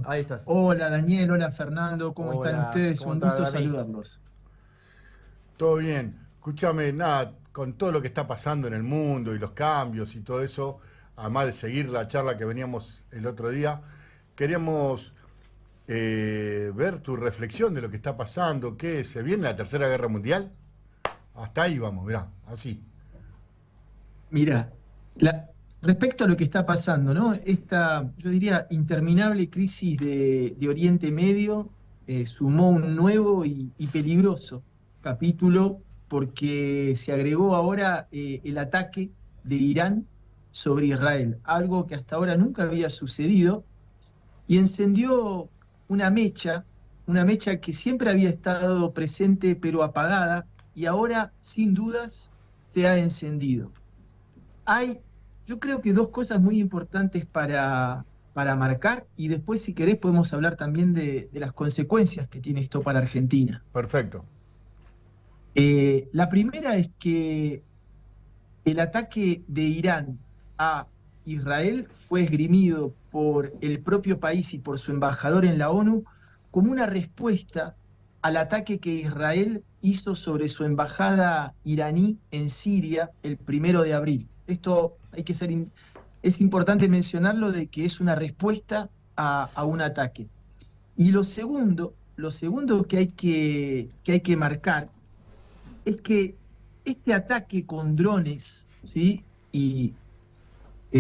Ahí estás. Hola Daniel, hola Fernando, ¿cómo están Hola, ustedes? ¿cómo Un estás, gusto Dani? saludarlos. Todo bien. Escúchame, nada, con todo lo que está pasando en el mundo y los cambios y todo eso, además de seguir la charla que veníamos el otro día, queríamos ver tu reflexión de lo que está pasando, qué se viene la Tercera Guerra Mundial. Hasta ahí vamos, mirá, así. Mira, respecto a lo que está pasando, ¿no? Esta, yo diría, interminable crisis de Oriente Medio sumó un nuevo y peligroso capítulo porque se agregó ahora el ataque de Irán sobre Israel, algo que hasta ahora nunca había sucedido y encendió una una mecha que siempre había estado presente pero apagada y ahora sin dudas se ha encendido. Hay, yo creo que dos cosas muy importantes para marcar y después si querés podemos hablar también de las consecuencias que tiene esto para Argentina. Perfecto. La primera es que el ataque de Irán a Israel fue esgrimido por el propio país y por su embajador en la ONU como una respuesta al ataque que Israel hizo sobre su embajada iraní en Siria el 1 de abril. Esto hay que ser, es importante mencionarlo de que es una respuesta a un ataque. Y lo segundo que hay que marcar es que este ataque con drones, ¿sí? Y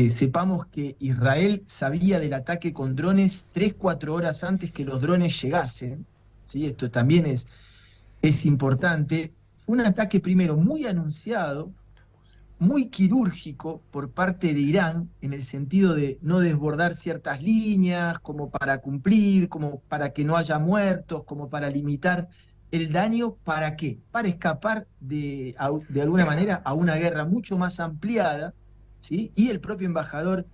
sepamos que Israel sabía del ataque con drones 3, 4 horas antes que los drones llegasen, ¿sí? Esto también es importante. Fue un ataque primero muy anunciado, muy quirúrgico por parte de Irán, en el sentido de no desbordar ciertas líneas, como para cumplir, como para que no haya muertos, como para limitar el daño. ¿Para qué? Para escapar de alguna manera a una guerra mucho más ampliada, ¿sí? Y el propio embajador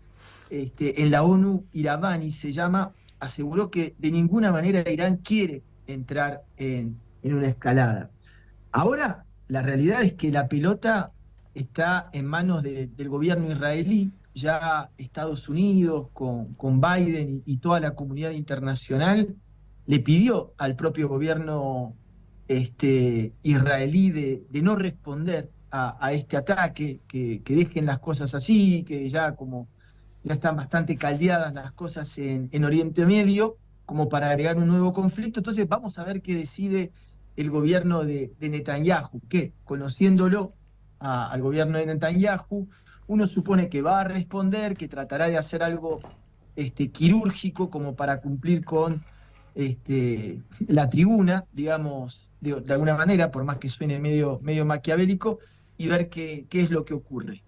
en la ONU, Iravani se llama, aseguró que de ninguna manera Irán quiere entrar en una escalada. Ahora, la realidad es que la pelota está en manos del gobierno israelí. Ya Estados Unidos, con Biden y toda la comunidad internacional, le pidió al propio gobierno israelí de no responder a este ataque, que dejen las cosas así, que ya como ya están bastante caldeadas las cosas en Oriente Medio, como para agregar un nuevo conflicto. Entonces vamos a ver qué decide el gobierno de Netanyahu, que conociéndolo al gobierno de Netanyahu, uno supone que va a responder, que tratará de hacer algo quirúrgico como para cumplir con la tribuna, digamos, de alguna manera, por más que suene medio maquiavélico, y ver qué es lo que ocurre.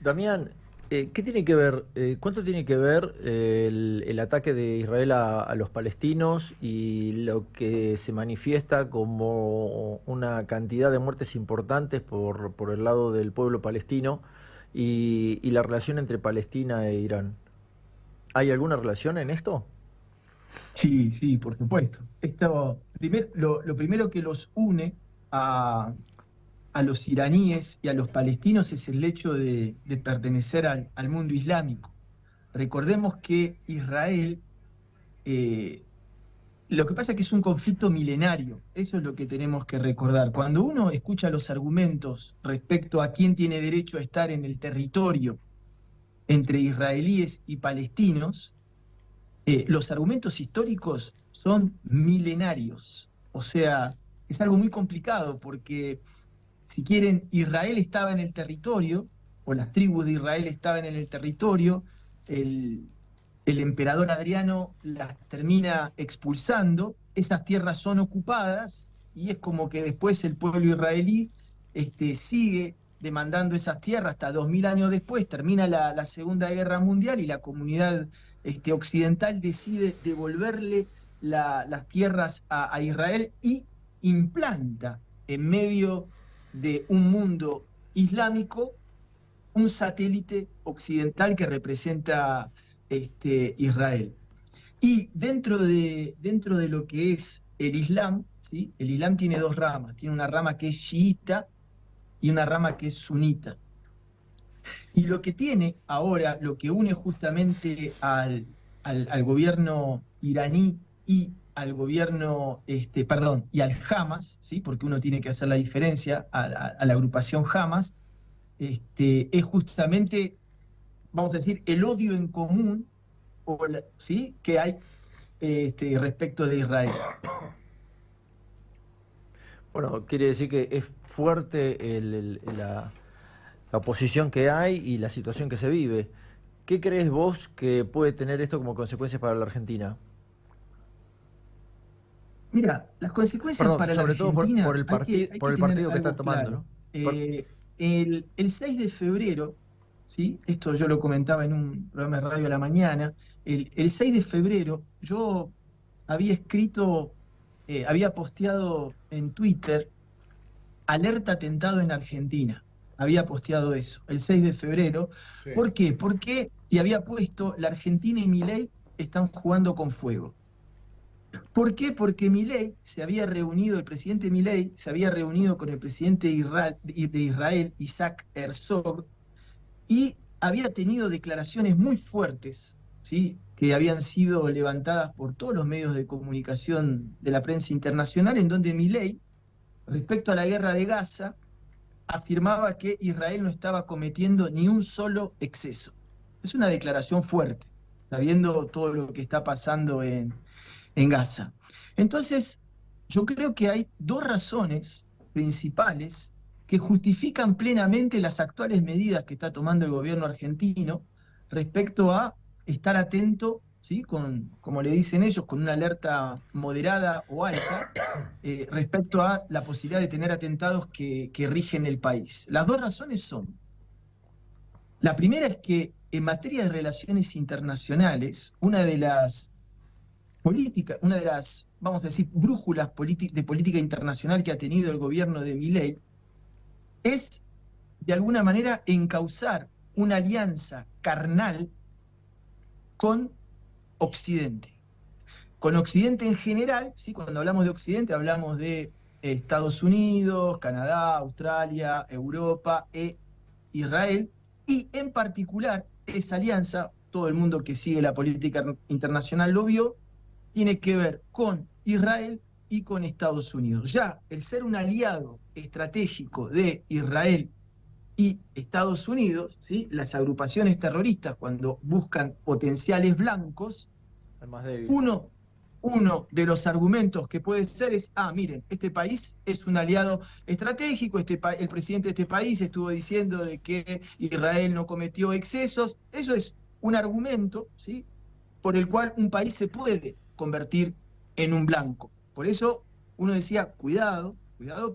Damián, ¿qué tiene que ver, cuánto tiene que ver el ataque de Israel a los palestinos y lo que se manifiesta como una cantidad de muertes importantes por el lado del pueblo palestino y la relación entre Palestina e Irán? ¿Hay alguna relación en esto? Sí, sí, por supuesto. Lo primero que los une a, a los iraníes y a los palestinos es el hecho de pertenecer al mundo islámico. Recordemos que Israel, eh, lo que pasa es que es un conflicto milenario, eso es lo que tenemos que recordar. Cuando uno escucha los argumentos respecto a quién tiene derecho a estar en el territorio entre israelíes y palestinos, los argumentos históricos son milenarios. O sea, es algo muy complicado porque, si quieren, Israel estaba en el territorio, o las tribus de Israel estaban en el territorio, el, el emperador Adriano las termina expulsando, esas tierras son ocupadas y es como que después el pueblo israelí sigue demandando esas tierras hasta 2000 años después, termina la Segunda Guerra Mundial y la comunidad occidental decide devolverle las tierras a Israel y implanta en medio de un mundo islámico un satélite occidental que representa Israel. Y dentro de lo que es el Islam, ¿sí? El Islam tiene dos ramas, tiene una rama que es chiita y una rama que es sunita. Y lo que tiene ahora, lo que une justamente al gobierno iraní y al gobierno, y al Hamas, ¿sí? Porque uno tiene que hacer la diferencia a la agrupación Hamas, es justamente, vamos a decir, el odio en común, ¿sí? Que hay respecto de Israel. Bueno, quiere decir que es fuerte la oposición que hay y la situación que se vive. ¿Qué crees vos que puede tener esto como consecuencias para la Argentina? Mira, las consecuencias Perdón, para la sobre todo Argentina, por el hay por que el tener partido que está algo tomando, claro. ¿no? El 6 de febrero, ¿sí? Esto yo lo comentaba en un programa de radio a la mañana, el 6 de febrero yo había escrito, había posteado en Twitter, alerta atentado en Argentina. Había posteado eso, el 6 de febrero. Sí. ¿Por qué? Porque, y había puesto, la Argentina y Milei están jugando con fuego. ¿Por qué? Porque Milei se había reunido, el presidente Milei se había reunido con el presidente de Israel, Isaac Herzog, y había tenido declaraciones muy fuertes, ¿sí? Que habían sido levantadas por todos los medios de comunicación de la prensa internacional, en donde Milei, respecto a la guerra de Gaza, afirmaba que Israel no estaba cometiendo ni un solo exceso. Es una declaración fuerte, sabiendo todo lo que está pasando en Gaza. Entonces, yo creo que hay dos razones principales que justifican plenamente las actuales medidas que está tomando el gobierno argentino respecto a estar atento, ¿sí? Como le dicen ellos, con una alerta moderada o alta, respecto a la posibilidad de tener atentados que rigen el país. Las dos razones son: la primera es que en materia de relaciones internacionales, una de las, vamos a decir, brújulas de política internacional que ha tenido el gobierno de Milei es, de alguna manera, encauzar una alianza carnal con Occidente. Con Occidente en general, ¿sí? Cuando hablamos de Occidente hablamos de Estados Unidos, Canadá, Australia, Europa e Israel, y en particular esa alianza, todo el mundo que sigue la política internacional lo vio, tiene que ver con Israel y con Estados Unidos. Ya el ser un aliado estratégico de Israel y Estados Unidos, ¿sí? Las agrupaciones terroristas, cuando buscan potenciales blancos, El más débil. uno de los argumentos que puede ser es, miren, este país es un aliado estratégico, el presidente de este país estuvo diciendo de que Israel no cometió excesos. Eso es un argumento, ¿sí? Por el cual un país se puede convertir en un blanco. Por eso uno decía, cuidado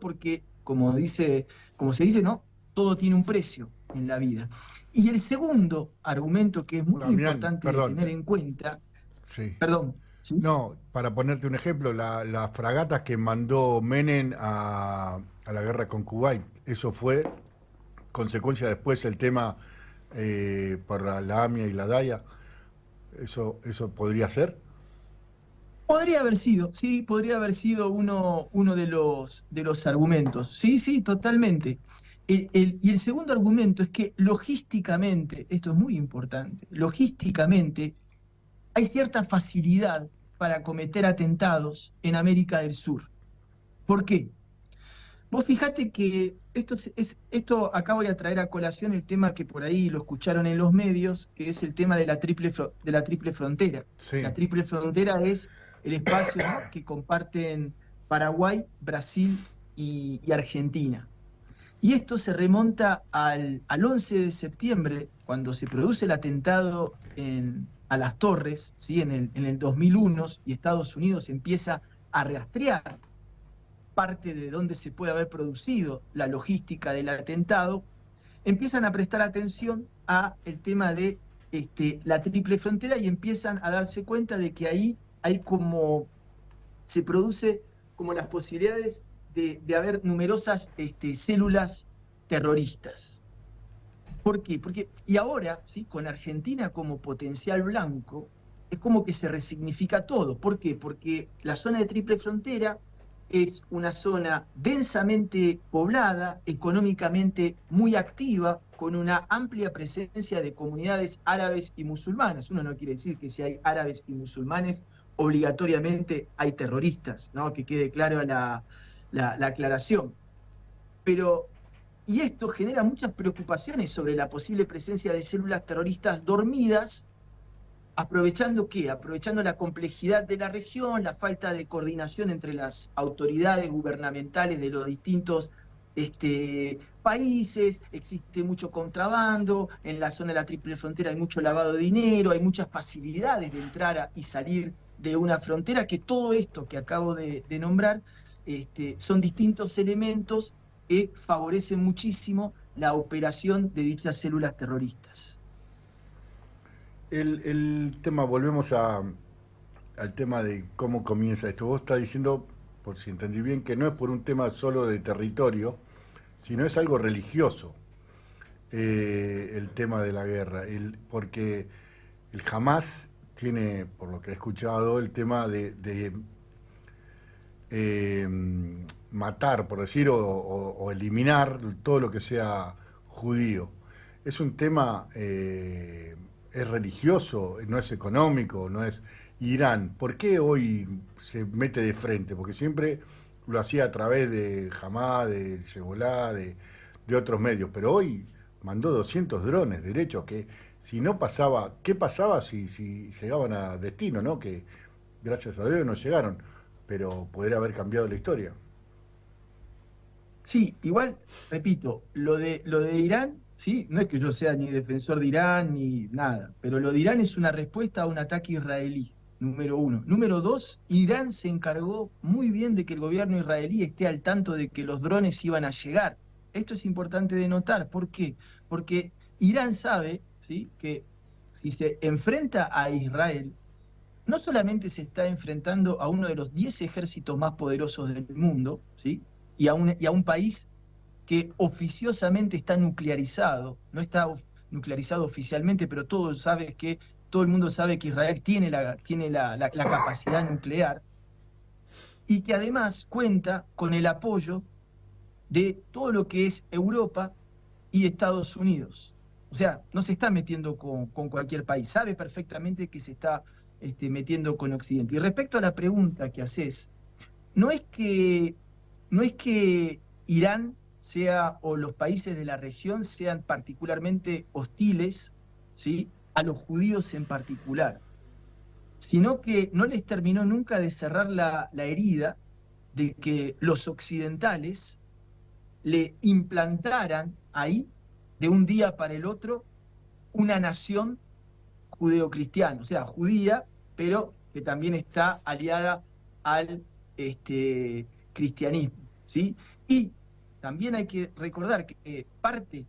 porque, como se dice, ¿no? Todo tiene un precio en la vida. Y el segundo argumento que es muy importante de tener en cuenta, sí. Perdón. ¿Sí? No, para ponerte un ejemplo, las fragatas que mandó Menem a la guerra con Kuwait, eso fue consecuencia después el tema por la AMIA y la DAIA. ¿Eso podría ser? Podría haber sido, sí, podría haber sido uno de los argumentos. Sí, totalmente. Y el segundo argumento es que logísticamente, esto es muy importante, logísticamente hay cierta facilidad para cometer atentados en América del Sur. ¿Por qué? Vos fijate que esto acá voy a traer a colación el tema que por ahí lo escucharon en los medios, que es el tema de la triple frontera. Sí. La triple frontera es el espacio, ¿no?, que comparten Paraguay, Brasil y Argentina. Y esto se remonta al 11 de septiembre, cuando se produce el atentado a las Torres, ¿sí? en el 2001, y Estados Unidos empieza a rastrear parte de donde se puede haber producido la logística del atentado, empiezan a prestar atención a el tema de la triple frontera y empiezan a darse cuenta de que ahí se produce como las posibilidades de haber numerosas células terroristas. ¿Por qué? Y ahora, ¿sí?, con Argentina como potencial blanco, es como que se resignifica todo. ¿Por qué? Porque la zona de triple frontera es una zona densamente poblada, económicamente muy activa, con una amplia presencia de comunidades árabes y musulmanas. Uno no quiere decir que si hay árabes y musulmanes, obligatoriamente hay terroristas, ¿no? Que quede clara la aclaración. Pero, y esto genera muchas preocupaciones sobre la posible presencia de células terroristas dormidas. ¿Aprovechando qué? Aprovechando la complejidad de la región, la falta de coordinación entre las autoridades gubernamentales de los distintos países, existe mucho contrabando, en la zona de la Triple Frontera hay mucho lavado de dinero, hay muchas facilidades de entrar y salir de una frontera, que todo esto que acabo de nombrar son distintos elementos que favorecen muchísimo la operación de dichas células terroristas. El tema, volvemos al tema de cómo comienza esto. Vos estás diciendo, por si entendí bien, que no es por un tema solo de territorio, sino es algo religioso, el tema de la guerra. Porque el Hamas tiene, por lo que he escuchado, el tema de matar, por decir, o eliminar todo lo que sea judío. Es un tema... es religioso, no es económico, no es Irán. ¿Por qué hoy se mete de frente? Porque siempre lo hacía a través de Hamás, de Hezbollah, de otros medios, pero hoy mandó 200 drones derechos que si no pasaba, ¿qué pasaba si llegaban a destino, no? Que gracias a Dios no llegaron, pero podría haber cambiado la historia. Sí, igual, repito, lo de Irán, sí, no es que yo sea ni defensor de Irán ni nada, pero lo de Irán es una respuesta a un ataque israelí, número uno. Número dos, Irán se encargó muy bien de que el gobierno israelí esté al tanto de que los drones iban a llegar. Esto es importante de notar. ¿Por qué? Porque Irán sabe, ¿sí?, que si se enfrenta a Israel, no solamente se está enfrentando a uno de los 10 ejércitos más poderosos del mundo, ¿sí?, y a un país que oficiosamente está nuclearizado, no está nuclearizado oficialmente, pero todo el mundo sabe que Israel tiene la capacidad nuclear, y que además cuenta con el apoyo de todo lo que es Europa y Estados Unidos. O sea, no se está metiendo con cualquier país, sabe perfectamente que se está metiendo con Occidente. Y respecto a la pregunta que haces, no es que, no es que Irán sea, o los países de la región sean particularmente hostiles, ¿sí?, a los judíos en particular, sino que no les terminó nunca de cerrar la herida de que los occidentales le implantaran ahí, de un día para el otro, una nación judeocristiana, o sea, judía, pero que también está aliada al cristianismo, ¿sí? Y también hay que recordar que parte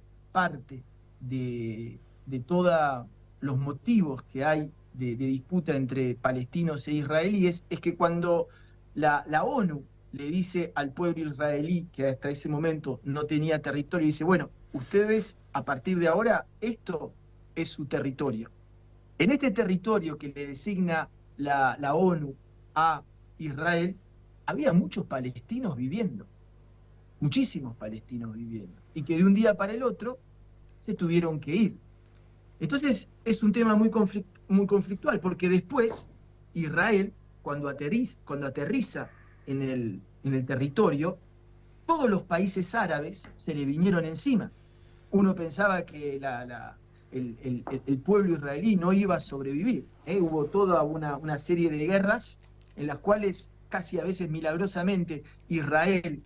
de todos los motivos que hay de disputa entre palestinos e israelíes es que cuando la ONU le dice al pueblo israelí, que hasta ese momento no tenía territorio, dice, bueno, ustedes a partir de ahora, esto es su territorio. En este territorio que le designa la ONU a Israel, había muchos palestinos viviendo, muchísimos palestinos viviendo, y que de un día para el otro se tuvieron que ir. Entonces es un tema muy conflictual, porque después Israel, cuando aterriza en el territorio, todos los países árabes se le vinieron encima. Uno pensaba que el pueblo israelí no iba a sobrevivir. Hubo toda una serie de guerras en las cuales casi a veces milagrosamente Israel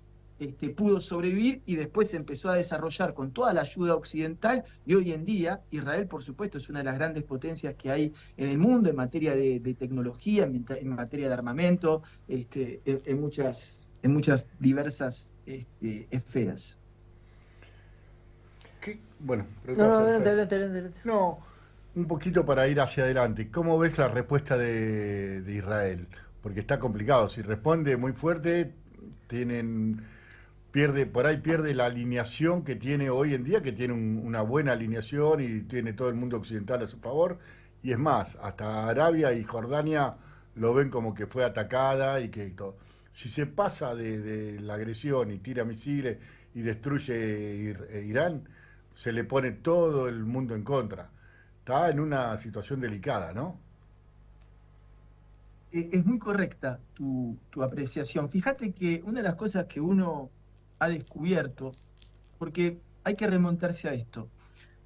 pudo sobrevivir, y después se empezó a desarrollar con toda la ayuda occidental, y hoy en día Israel, por supuesto, es una de las grandes potencias que hay en el mundo en materia de tecnología, en materia de armamento, en muchas diversas esferas. Bueno, No, adelante. no, un poquito para ir hacia adelante. ¿Cómo ves la respuesta de Israel? Porque está complicado. Si responde muy fuerte, pierde la alineación que tiene hoy en día, que tiene una buena alineación y tiene todo el mundo occidental a su favor. Y es más, hasta Arabia y Jordania lo ven como que fue atacada y que todo. Si se pasa de la agresión y tira misiles y destruye Irán, se le pone todo el mundo en contra. Está en una situación delicada, ¿no? Es muy correcta tu apreciación. Fíjate que una de las cosas que uno ha descubierto, porque hay que remontarse a esto,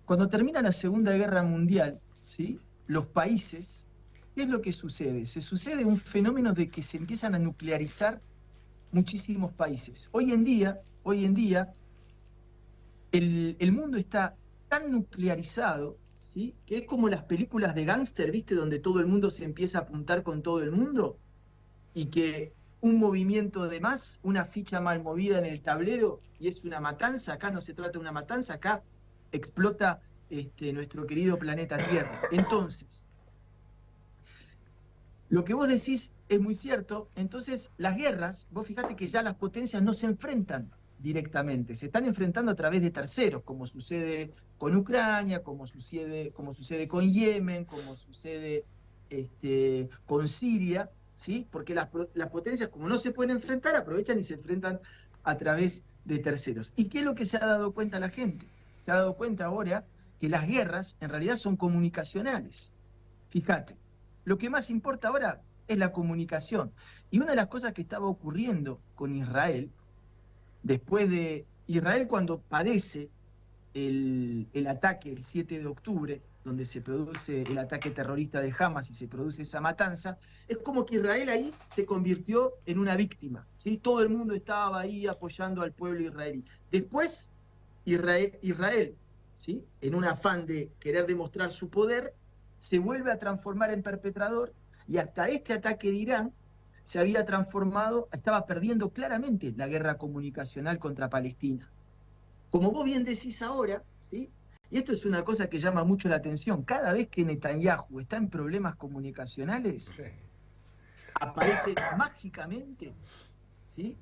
cuando termina la Segunda Guerra Mundial, ¿sí? Los países, ¿qué es lo que sucede? Se sucede un fenómeno de que se empiezan a nuclearizar muchísimos países. Hoy en día, el mundo está tan nuclearizado, ¿sí? Que es como las películas de gángster, ¿viste? Donde todo el mundo se empieza a apuntar con todo el mundo y que un movimiento de más, una ficha mal movida en el tablero y es una matanza. Acá no se trata de una matanza, acá explota nuestro querido planeta Tierra. Entonces, lo que vos decís es muy cierto. Entonces, las guerras, vos fíjate que ya las potencias no se enfrentan directamente, se están enfrentando a través de terceros, como sucede con Ucrania, como sucede con Yemen, como sucede con Siria, ¿sí? Porque las potencias, como no se pueden enfrentar, aprovechan y se enfrentan a través de terceros. ¿Y qué es lo que se ha dado cuenta la gente? Se ha dado cuenta ahora que las guerras en realidad son comunicacionales. Fíjate, lo que más importa ahora es la comunicación. Y una de las cosas que estaba ocurriendo con Israel, después de Israel cuando padece el ataque el 7 de octubre, donde se produce el ataque terrorista de Hamas y se produce esa matanza, es como que Israel ahí se convirtió en una víctima, ¿sí? Todo el mundo estaba ahí apoyando al pueblo israelí. Después, Israel, ¿sí? En un afán de querer demostrar su poder, se vuelve a transformar en perpetrador y hasta este ataque de Irán se había transformado, estaba perdiendo claramente la guerra comunicacional contra Palestina. Como vos bien decís ahora, ¿sí? Y esto es una cosa que llama mucho la atención, cada vez que Netanyahu está en problemas comunicacionales, Sí. aparece mágicamente, ¿sí?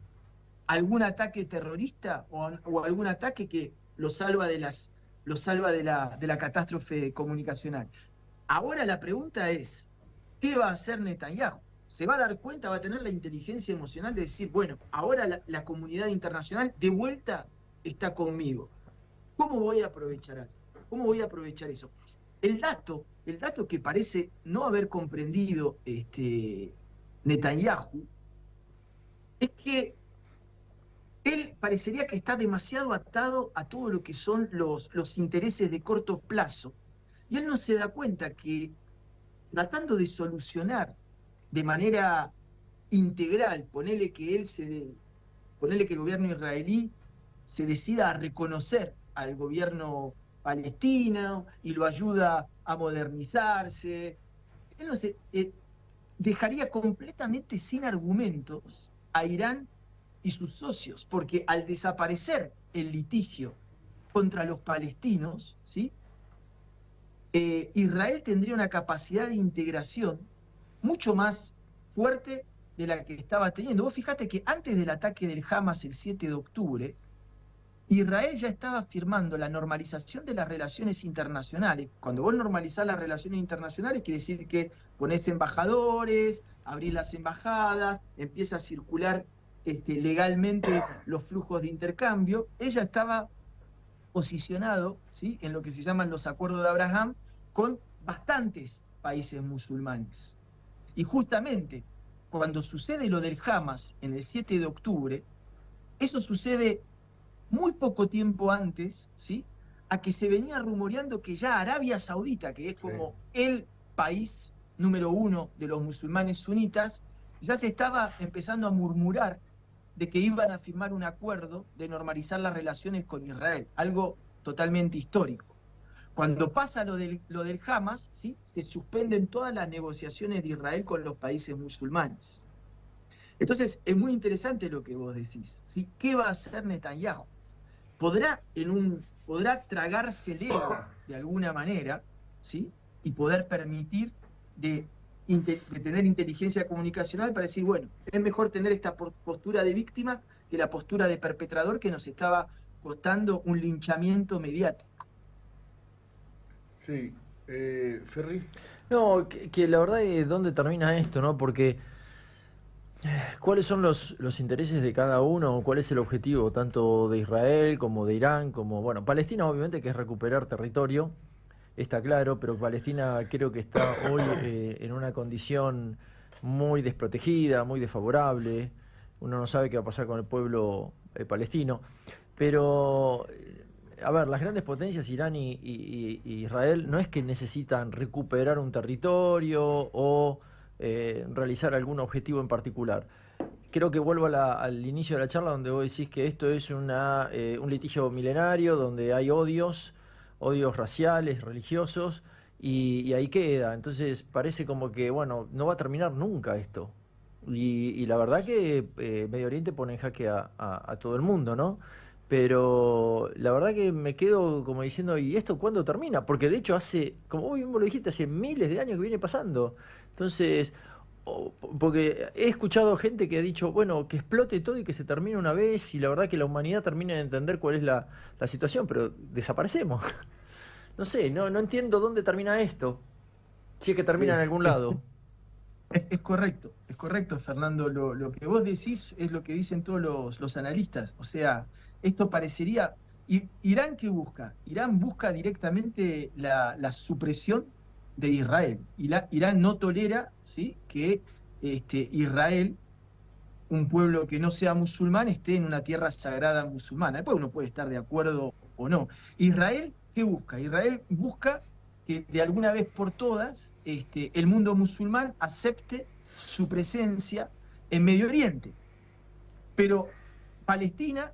Algún ataque terrorista o algún ataque que lo salva de la catástrofe comunicacional. Ahora la pregunta es, ¿qué va a hacer Netanyahu? ¿Se va a dar cuenta, va a tener la inteligencia emocional de decir, bueno, ahora la comunidad internacional de vuelta está conmigo? ¿Cómo voy a aprovechar eso? ¿Cómo voy a aprovechar eso? El dato que parece no haber comprendido Netanyahu es que él parecería que está demasiado atado a todo lo que son los intereses de corto plazo. Y él no se da cuenta que tratando de solucionar de manera integral, ponele que el gobierno israelí se decida a reconocer al gobierno palestino y lo ayuda a modernizarse, él no se, dejaría completamente sin argumentos a Irán y sus socios, porque al desaparecer el litigio contra los palestinos, ¿sí? Israel tendría una capacidad de integración mucho más fuerte de la que estaba teniendo. Vos fíjate que antes del ataque del Hamas el 7 de octubre, Israel ya estaba firmando la normalización de las relaciones internacionales. Cuando vos normalizás las relaciones internacionales, quiere decir que ponés embajadores, abrís las embajadas, empieza a circular legalmente los flujos de intercambio. Ella estaba posicionado, ¿sí? En lo que se llaman los acuerdos de Abraham con bastantes países musulmanes. Y justamente cuando sucede lo del Hamas en el 7 de octubre, eso sucede muy poco tiempo antes, ¿sí? A que se venía rumoreando que ya Arabia Saudita, que es como el país número uno de los musulmanes sunitas, ya se estaba empezando a murmurar de que iban a firmar un acuerdo de normalizar las relaciones con Israel, algo totalmente histórico. Cuando pasa lo del Hamas, ¿sí? Se suspenden todas las negociaciones de Israel con los países musulmanes. Entonces, es muy interesante lo que vos decís, ¿sí? ¿Qué va a hacer Netanyahu? ¿Podrá tragarse el ego de alguna manera, ¿sí? Y poder permitir de tener inteligencia comunicacional para decir, bueno, es mejor tener esta postura de víctima que la postura de perpetrador que nos estaba costando un linchamiento mediático. Sí. Ferri. No, que la verdad es dónde termina esto, ¿no? Porque ¿Cuáles son los intereses de cada uno? ¿Cuál es el objetivo tanto de Israel como de Irán? Como, bueno, Palestina obviamente que es recuperar territorio, está claro, pero Palestina creo que está hoy en una condición muy desprotegida, muy desfavorable. Uno no sabe qué va a pasar con el pueblo palestino. Pero, a ver, las grandes potencias, Irán y Israel, no es que necesitan recuperar un territorio o realizar algún objetivo en particular. Creo que vuelvo al inicio de la charla donde vos decís que esto es un litigio milenario donde hay odios raciales, religiosos, y ahí queda. Entonces parece como que, bueno, no va a terminar nunca esto. Y la verdad que Medio Oriente pone en jaque a todo el mundo, ¿no? Pero la verdad que me quedo como diciendo, ¿y esto cuándo termina? Porque de hecho hace, como vos mismo lo dijiste, hace miles de años que viene pasando. Entonces, porque he escuchado gente que ha dicho, bueno, que explote todo y que se termine una vez, y la verdad que la humanidad termine de entender cuál es la situación, pero desaparecemos. No sé, no entiendo dónde termina esto, si es que termina en Es, algún lado. es correcto, Fernando. Lo que vos decís es lo que dicen todos los analistas. O sea, esto parecería... ¿Irán qué busca? Irán busca directamente la supresión de Israel. Irán no tolera, ¿sí?, que Israel, un pueblo que no sea musulmán, esté en una tierra sagrada musulmana. Después uno puede estar de acuerdo o no. Israel, ¿qué busca? Israel busca que de alguna vez por todas el mundo musulmán acepte su presencia en Medio Oriente. Pero Palestina,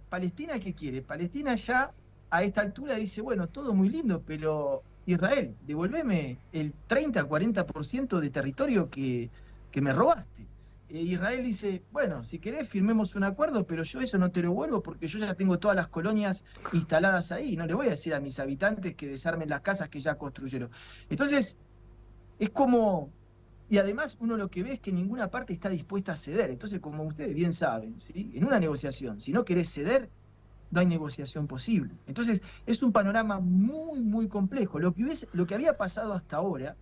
¿qué quiere? Palestina ya a esta altura dice, bueno, todo muy lindo, pero Israel, devolveme el 30-40% de territorio que me robaste. Israel dice, bueno, si querés firmemos un acuerdo, pero yo eso no te lo vuelvo porque yo ya tengo todas las colonias instaladas ahí. No le voy a decir a mis habitantes que desarmen las casas que ya construyeron. Entonces, es como... Y además uno lo que ve es que ninguna parte está dispuesta a ceder. Entonces, como ustedes bien saben, ¿sí?, en una negociación, si no querés ceder, no hay negociación posible. Entonces, es un panorama muy, muy complejo. Lo que había pasado hasta ahora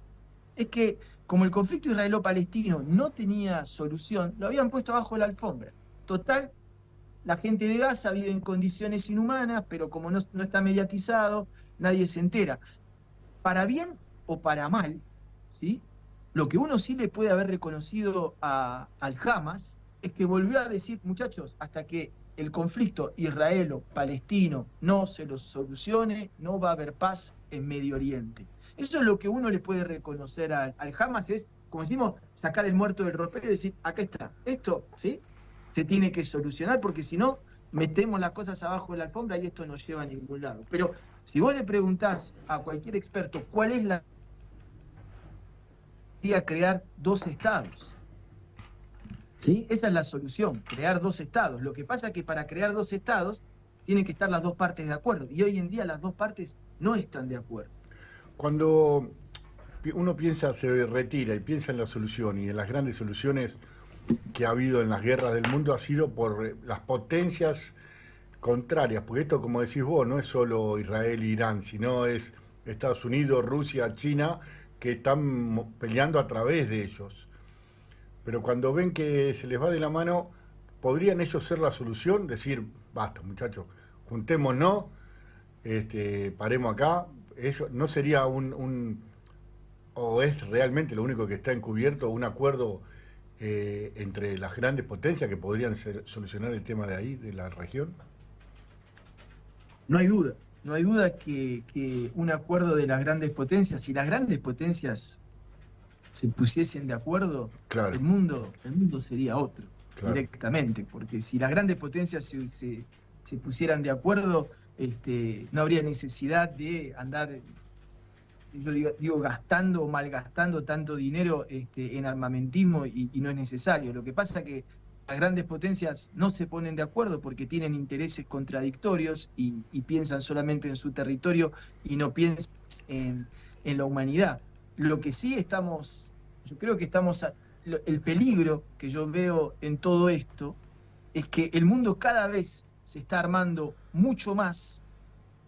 es que, como el conflicto israelo-palestino no tenía solución, lo habían puesto abajo de la alfombra. Total, la gente de Gaza vive en condiciones inhumanas, pero como no está mediatizado, nadie se entera. Para bien o para mal, ¿sí?, lo que uno sí le puede haber reconocido al Hamas es que volvió a decir, muchachos, hasta que el conflicto israelo-palestino no se lo solucione, no va a haber paz en Medio Oriente. Eso es lo que uno le puede reconocer al Hamas, es, como decimos, sacar el muerto del ropero y decir, acá está, esto, ¿sí?, se tiene que solucionar, porque si no, metemos las cosas abajo de la alfombra y esto no lleva a ningún lado. Pero si vos le preguntás a cualquier experto cuál es la... crear dos estados. ¿Sí? Esa es la solución, crear dos estados. Lo que pasa es que para crear dos estados tienen que estar las dos partes de acuerdo. Y hoy en día las dos partes no están de acuerdo. Cuando uno piensa, se retira y piensa en la solución y en las grandes soluciones que ha habido en las guerras del mundo, ha sido por las potencias contrarias, porque esto, como decís vos, no es solo Israel e Irán, sino es Estados Unidos, Rusia, China, que están peleando a través de ellos. Pero cuando ven que se les va de la mano, ¿podrían ellos ser la solución? Decir, basta muchachos, juntémonos, paremos acá. Eso no sería o es realmente lo único que está encubierto, un acuerdo entre las grandes potencias que podrían solucionar el tema de ahí, de la región. No hay duda, no hay duda que un acuerdo de las grandes potencias, si las grandes potencias se pusiesen de acuerdo, claro, el mundo sería otro, claro, directamente, porque si las grandes potencias se pusieran de acuerdo, no habría necesidad de andar, yo digo gastando o malgastando tanto dinero en armamentismo, y no es necesario. Lo que pasa es que las grandes potencias no se ponen de acuerdo porque tienen intereses contradictorios y piensan solamente en su territorio y no piensan en la humanidad. Lo que sí yo creo que el peligro que yo veo en todo esto es que el mundo cada vez se está armando mucho más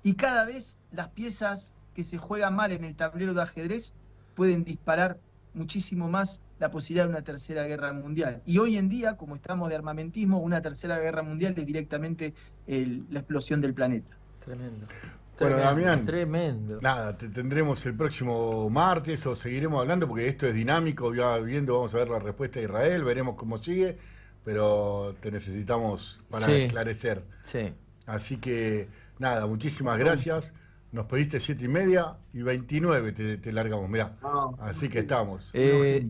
y cada vez las piezas que se juegan mal en el tablero de ajedrez pueden disparar muchísimo más la posibilidad de una tercera guerra mundial. Y hoy en día, como estamos de armamentismo, una tercera guerra mundial es directamente la explosión del planeta. Tremendo. Bueno, Tremendo, Damián, tremendo. nada, te tendremos el próximo martes o seguiremos hablando porque esto es dinámico, ya viendo, vamos a ver la respuesta de Israel, veremos cómo sigue, pero te necesitamos para Sí. esclarecer. Sí. Así que, nada, muchísimas gracias. Nos pediste 7:30 y 29 te largamos, mirá. No, Así que estamos.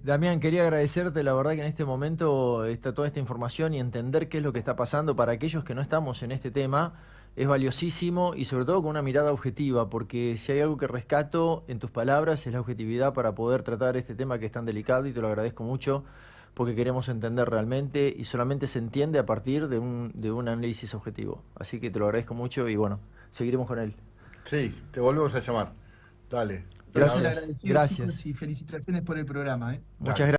Damián, quería agradecerte, la verdad que en este momento toda esta información y entender qué es lo que está pasando para aquellos que no estamos en este tema es valiosísimo y sobre todo con una mirada objetiva, porque si hay algo que rescato en tus palabras es la objetividad para poder tratar este tema que es tan delicado y te lo agradezco mucho porque queremos entender realmente y solamente se entiende a partir de un análisis objetivo. Así que te lo agradezco mucho y bueno, seguiremos con él. Sí, te volvemos a llamar. Dale. Gracias, Agradecido, gracias. chicos, y felicitaciones por el programa. Muchas Dale. gracias.